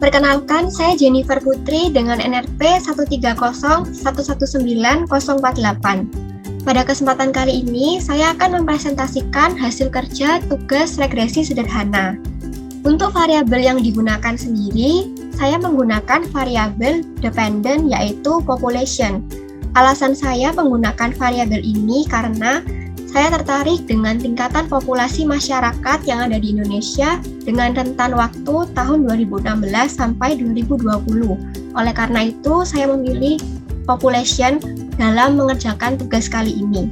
Perkenalkan, saya Jennifer Putri dengan NRP 130119048. Pada kesempatan kali ini, saya akan mempresentasikan hasil kerja tugas regresi sederhana. Untuk variabel yang digunakan sendiri, saya menggunakan variabel dependent yaitu population. Alasan saya menggunakan variabel ini karena saya tertarik dengan tingkatan populasi masyarakat yang ada di Indonesia dengan rentan waktu tahun 2016 sampai 2020. Oleh karena itu, saya memilih population dalam mengerjakan tugas kali ini.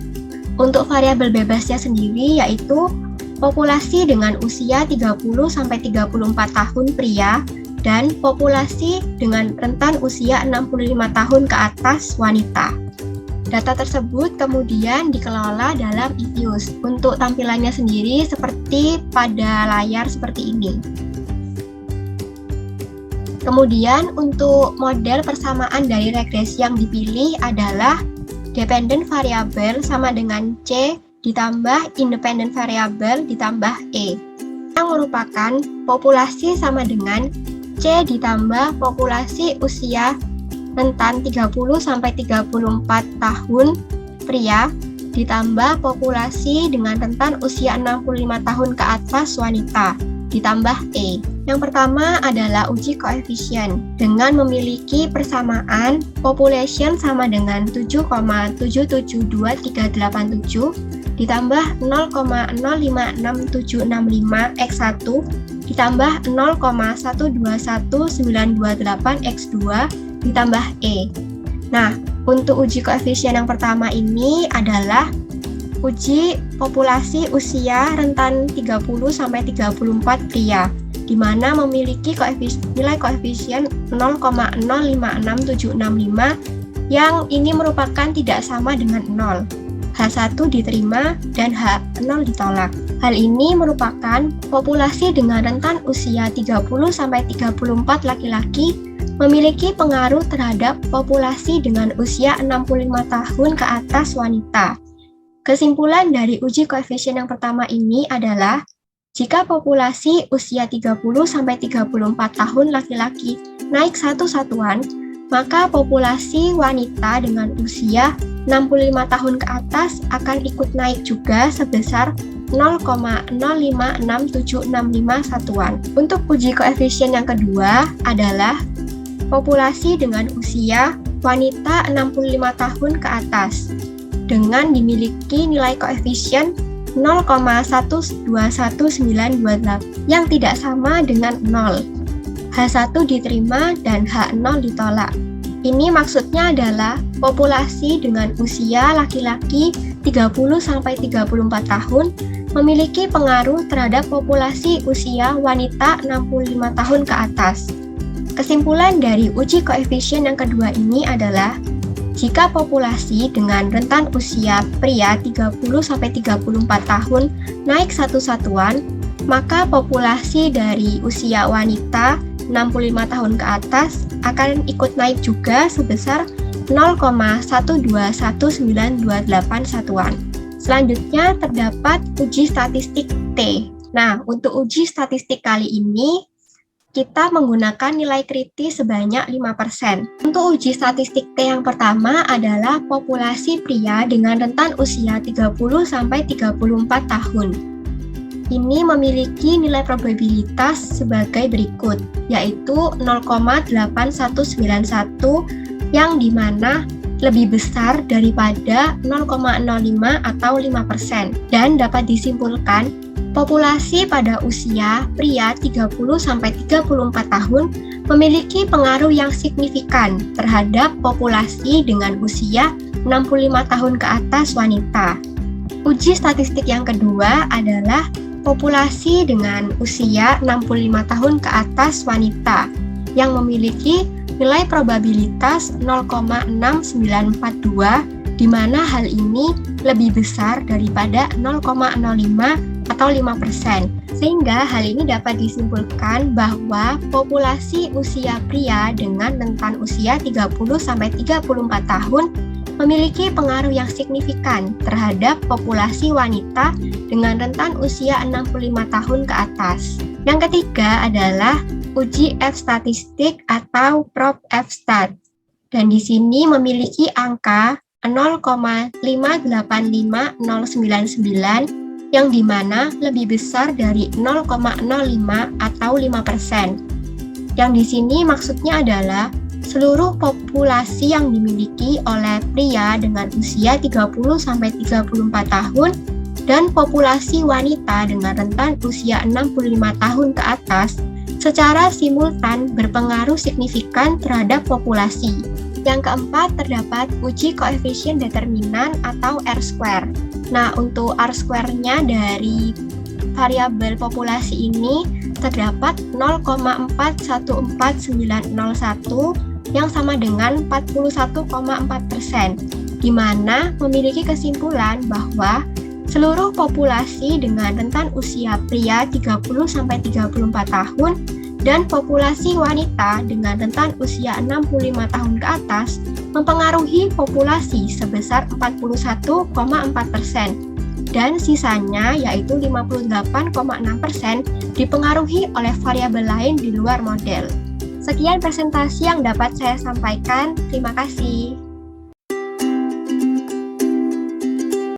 Untuk variabel bebasnya sendiri yaitu populasi dengan usia 30-34 tahun pria dan populasi dengan rentan usia 65 tahun ke atas wanita. Data tersebut kemudian dikelola dalam Ivius. Untuk tampilannya sendiri seperti pada layar seperti ini. Kemudian untuk model persamaan dari regresi yang dipilih adalah dependent variable sama dengan C ditambah independent variable ditambah E, yang merupakan populasi sama dengan C ditambah populasi usia rentan 30-34 tahun pria ditambah populasi dengan rentan usia 65 tahun ke atas wanita ditambah E. Yang pertama adalah uji koefisien dengan memiliki persamaan population sama dengan 7,772387 ditambah 0,056765 X1 ditambah 0,121928 X2 ditambah E. Nah, untuk uji koefisien yang pertama ini adalah uji populasi usia rentan 30-34 pria, di mana memiliki nilai koefisien 0,056765 yang ini merupakan tidak sama dengan 0. H1 diterima dan H0 ditolak. Hal ini merupakan populasi dengan rentan usia 30-34 laki-laki memiliki pengaruh terhadap populasi dengan usia 65 tahun ke atas wanita. Kesimpulan dari uji koefisien yang pertama ini adalah jika populasi usia 30-34 tahun laki-laki naik satu satuan, maka populasi wanita dengan usia 65 tahun ke atas akan ikut naik juga sebesar 0,056765 satuan. Untuk uji koefisien yang kedua adalah populasi dengan usia wanita 65 tahun ke atas dengan dimiliki nilai koefisien 0,121928 yang tidak sama dengan 0. H1 diterima dan H0 ditolak. Ini maksudnya adalah populasi dengan usia laki-laki 30-34 tahun memiliki pengaruh terhadap populasi usia wanita 65 tahun ke atas. Kesimpulan dari uji koefisien yang kedua ini adalah jika populasi dengan rentan usia pria 30-34 tahun naik satu satuan, maka populasi dari usia wanita 65 tahun ke atas akan ikut naik juga sebesar 0,121928 satuan. Selanjutnya terdapat uji statistik T. Nah, untuk uji statistik kali ini kita menggunakan nilai kritis sebanyak 5%. Untuk uji statistik T yang pertama adalah populasi pria dengan rentan usia 30-34 tahun. Ini memiliki nilai probabilitas sebagai berikut, yaitu 0,8191 yang dimana lebih besar daripada 0,05 atau 5%. Dan dapat disimpulkan, populasi pada usia pria 30-34 tahun memiliki pengaruh yang signifikan terhadap populasi dengan usia 65 tahun ke atas wanita. Uji statistik yang kedua adalah populasi dengan usia 65 tahun ke atas wanita yang memiliki nilai probabilitas 0,6942 di mana hal ini lebih besar daripada 0,05 atau 5%. Sehingga hal ini dapat disimpulkan bahwa populasi usia pria dengan rentan usia 30-34 tahun memiliki pengaruh yang signifikan terhadap populasi wanita dengan rentan usia 65 tahun ke atas. Yang ketiga adalah uji F statistik atau Prop F Stat. Dan di sini memiliki angka 0,585099 yang dimana lebih besar dari 0,05 atau 5%. Yang di sini maksudnya adalah seluruh populasi yang dimiliki oleh pria dengan usia 30-34 tahun dan populasi wanita dengan rentan usia 65 tahun ke atas secara simultan berpengaruh signifikan terhadap populasi. Yang keempat, terdapat uji koefisien determinan atau R-square. Nah, untuk R-square-nya dari variabel populasi ini terdapat 0,414901 yang sama dengan 41,4%, di mana memiliki kesimpulan bahwa seluruh populasi dengan rentan usia pria 30-34 tahun dan populasi wanita dengan rentan usia 65 tahun ke atas mempengaruhi populasi sebesar 41,4%, dan sisanya yaitu 58,6% dipengaruhi oleh variabel lain di luar model. Sekian presentasi yang dapat saya sampaikan. Terima kasih.